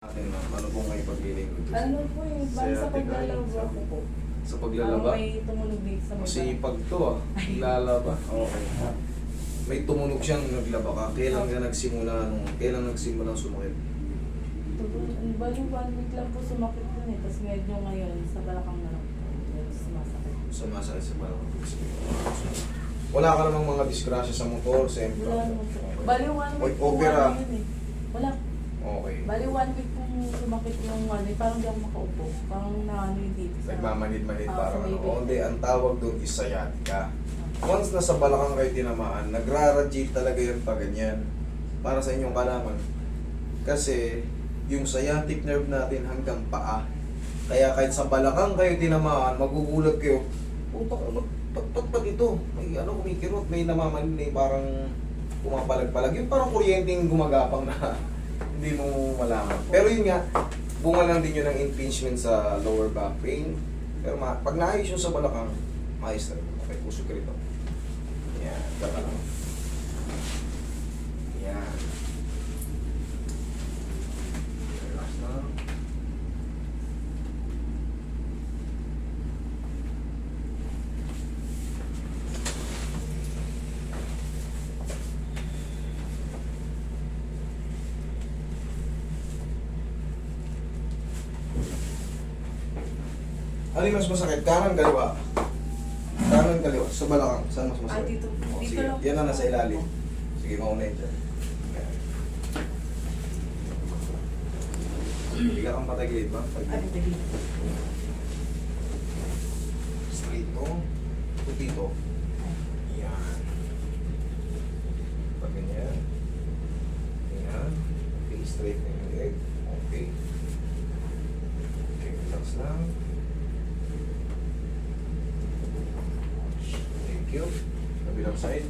Atin ma'am, ano pong may paglilingkod? Ano po yung bang sa paglalaba ko po? Sa paglalaba? May tumunog dito sa may Masipag to ah. Naglalaba. Okay. May tumunog siyang naglaba ka. Kailan ka nagsimula kailan nagsimula sumakit? Bali 1 week lang po sumakit yun eh. Tapos medyo ngayon sa balakang na lang po. Medyo sumasakit. Sumasakit sa balakang. Wala ka namang mga disgrasya sa motor, sa Wala empro. naman po. Bali 1 week po opera. ano yun eh. Wala. Okay. Bali 1 week pong sumakit yung ano eh. Parang di ako makaupo. Parang naano yung dito sa... Nagmamanid-manid parang sa may ano. bibig. Hindi, ang tawag doon is sciatica. Once nasa balakang kayo tinamaan, nagraradiate talaga yan pa ganyan. Para sa inyong kalaman. Kasi yung sciatic nerve natin hanggang paa. Kaya kahit sa balakang kayo tinamaan, magugulat kayo. Putok, pat ito. May ano kumikirot, may namamanid na parang pumapalag-palag. Yung parang kuryenteng gumagapang na hindi mo malaman. Pero yun nga, bunga lang din yun ng impingement sa lower back pain. Pero pag naayos yun sa balakang, maayos na rin. Okay, puso ka rito. Yan, gata lang. Yan. Relax na. Ano yung mas masakit? Kanan, kaliwa? Kanan, kaliwa. Sa balakang. Saan mas masakit? dito. O, Dito sige. lang. Yan na nasa ilalim. Sige, mauna yun dyan. Yan. Higa kang patagilid ba? Ay, tagi. Straight to. Puti to. Yan. Pag ganyan. Yan. Okay, straight na yung leg. Okay. Okay, relax lang. Thank you. Kabilang side.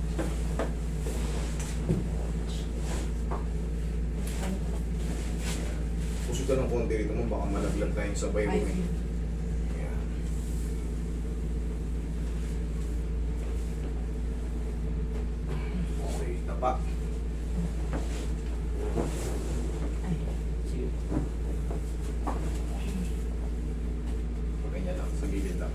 Pusod ka ng konti rito mo, baka malaglag tayong sabay mo Ay, eh. Yan. Okay, tapa. Sige. Ganyan lang, sa gilid lang.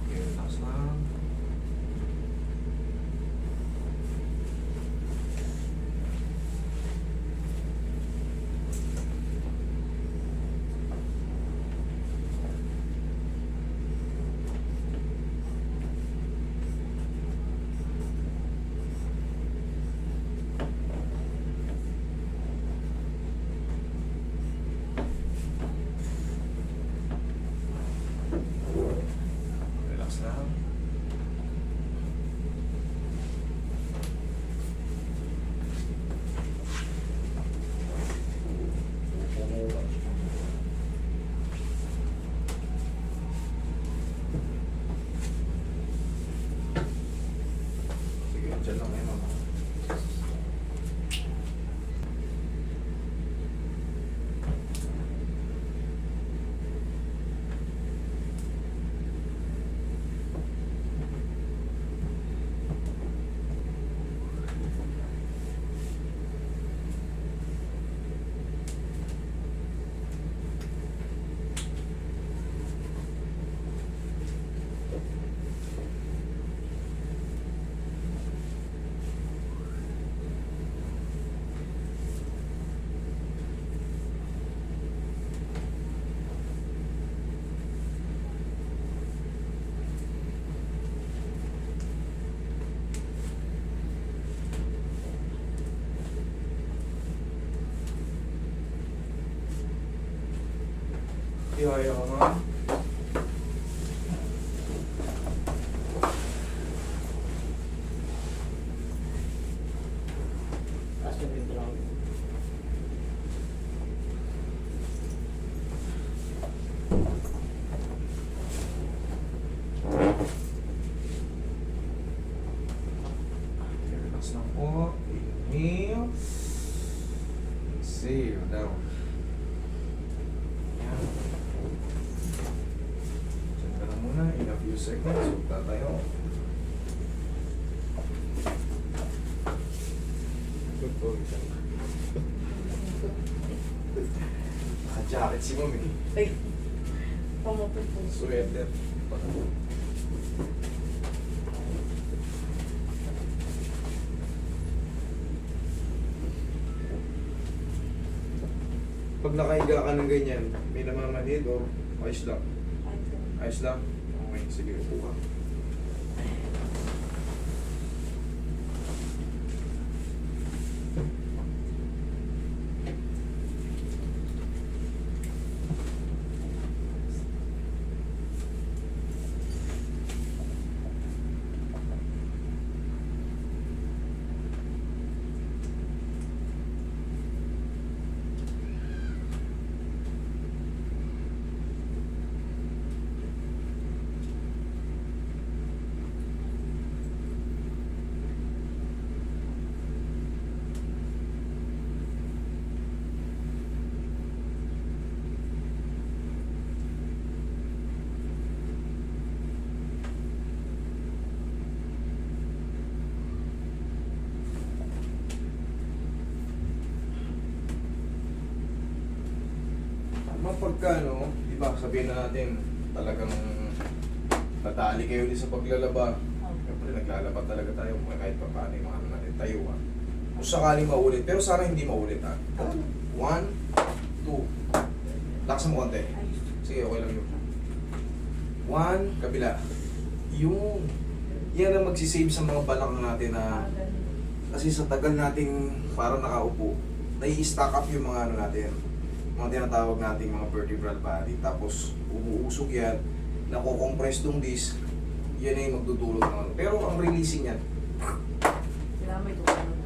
Okay, relax lang. Relax lang. Sige, dyan lang ngayon mama. Ihaya ka nga. Relax lang po. Inhale. Exhale. Down. seconds. Punta tayo. Naka-jacket si Mami. Ay, pamutol po. Sweater. Pag nakahiga ka ng ganyan, may namamanhid o ayos lang? Ayos lang? Okay, sige, upo ka. Mapagka, no, diba, sabihin na natin, talagang natali kayo ulit sa paglalaba. Siyempre, naglalaba talaga tayo kahit pa paano yung mga ano natin, tayuan. Kung sakaling maulit, pero sana hindi maulit, ha. 1, 2. Lakas mo konti. Sige, okay lang yun. 1, kabila. Yung, yan ang magsisave sa mga balak natin na, kasi sa tagal nating parang nakaupo, nai-stack up yung mga ano natin, mga tinatawag nating mga vertebral body, tapos umuusog yan, nako-compress tong disc, yan ay magdudulot ng ano. Pero ang releasing yan, Kailangan may tutulog.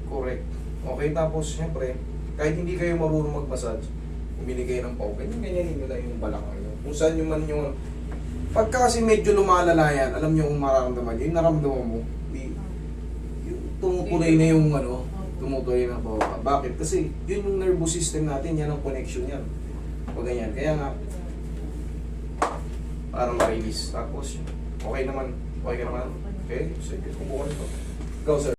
correct. Okay, tapos syempre, kahit hindi kayo marunong mag-massage, umili kayo ng pau, ganyan nyo lang yung balakang nyo. Kung saan nyo man yung, pagka kasi medyo lumalala yan, alam nyo kung mararamdaman nyo, yung naramdaman mo, yung tumutuloy na yung ano, tumutuloy na po. Bakit? Kasi yun yung nervous system natin, yan ang connection yan. O ganyan. Kaya nga, parang ma-release. Tapos, okay naman. Okay ka naman. Okay? Sige, kukuha nito. Go, sir.